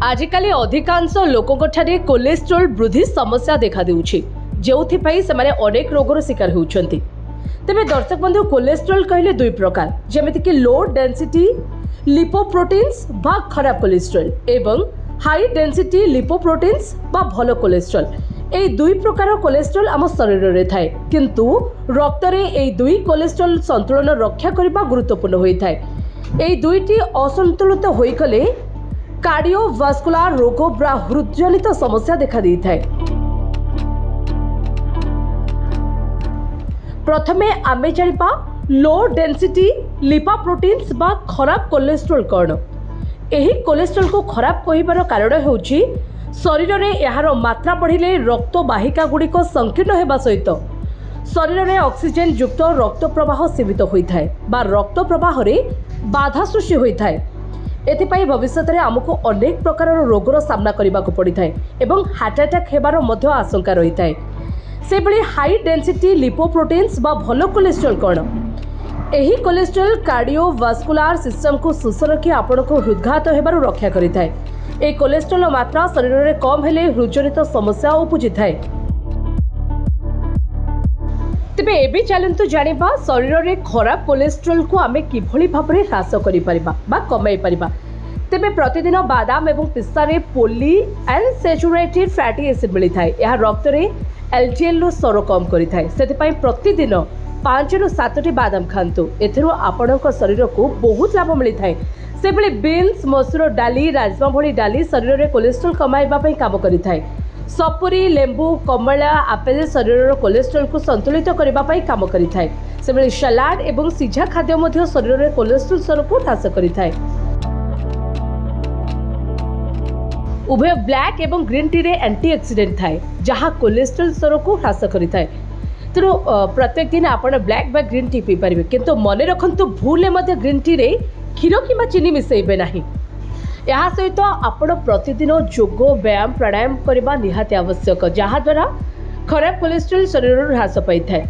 आजिकाली अधिकांश लोकों ठारे कोलेस्ट्रोल वृद्धि समस्या देखा देउछि जेउथिपाई से अनेक रोगर शिकार होउछन्ति। तेबे दर्शक बंधु कोलेस्ट्रोल कहले दुई प्रकार जेमिति कि लो डेंसिटी लिपोप्रोटीन्स बा खराब कोलेस्ट्रोल एवं हाई डेंसिटी लिपोप्रोटीन्स बा भलो कोलेस्ट्रोल। ए दुई प्रकार कोलेस्ट्रोल आम शरीर रे थाए किंतु रक्त रे ए दुई कोलेस्ट्रोल संतुलन रक्षा करबा गुरुत्वपूर्ण होई थाए। ए दुईटी असंतुलित होई गले कार्डियोवास्कुलार रोग बा हृदजनित समस्या देखा दी थाए। प्रथमे आमे जानिबा लो डेंसिटी लिपोप्रोटीन्स बा खराब कोलेस्ट्रोल कौन। एही कोलेस्ट्रोल को खराब कहिबार कारण होउछि शरीर में यार मात्रा बढ़िले रक्त बाहिका गुड़िक संकीर्ण होगा सहित शरीर में ऑक्सीजन युक्त रक्त प्रवाह सीमित होता है बा रक्त प्रवाह बाधा सृष्टि होता है। एथिपाई भविष्य में आमको अनेक प्रकार रोगर सामना करने को पड़ी था एवं हार्ट अटैक हेबार मध्य आशंका रही है। से भली हाई डेंसिटी लिपोप्रोटीन्स बा भलो कोलेस्ट्रोल कौन। एही कोलेस्ट्रोल कार्डियोवास्कुलार सिस्टम को सुस्थ रखी आपण को हृदघात हेबार रक्षा करिता है। ए कोलेस्ट्रोल मात्रा शरीर में कम हेले हृदजनित समस्या उपजी थाए। तेबे एबे चलंतु जानिबा शरीर में खराब कोलेस्ट्रोल को आमे किभली भाबरे ह्रास करि परिबा बा कमाई परिबा। तेबे प्रतिदिन बादाम एवं पिस्ता रे पोली अनसैचुरेटेड फैटी एसिड मिली थाए। यह रक्त रे एलडीएल रो स्तर कम करि थाए। सेति प्रतिदिन 5 ରୁ 7ଟି बादाम खातु। एथिरो आपणक शरीर को बहुत लाभ मिली थाए। से भली बीन्स मसूर डाली राजमा भली डाली शरीर में कोलेस्ट्रोल कमाइबा पई काम करिथाए। सपुरी लेंबू कमला आपेल शरीर कोलेस्ट्रोल को संतुलित करबा पई काम करिथाए। से भली सलाड एवं सिझा खाद्य मध्य शरीर में कोलेस्ट्रोल स्तर को ह्रास करिथाए। उभय ब्लैक एवं ग्रीन टी रे एंटीऑक्सीडेंट थाए जहां कोलेस्ट्रोल स्तर को ह्रास करिथाए। तेणु प्रत्येक दिन आपण ब्लैक बा ग्रीन टी पी पारे किंतु मन रखु भूल ग्रीन टी रे क्षीर कि चीनी मिसेबे नहीं। यह सहित आपण प्रतिदिन योग व्यायाम प्राणायाम करने निहाती आवश्यक जहाद्वारा खराब कोलेस्ट्रोल शरीर ह्रास पाई थाए।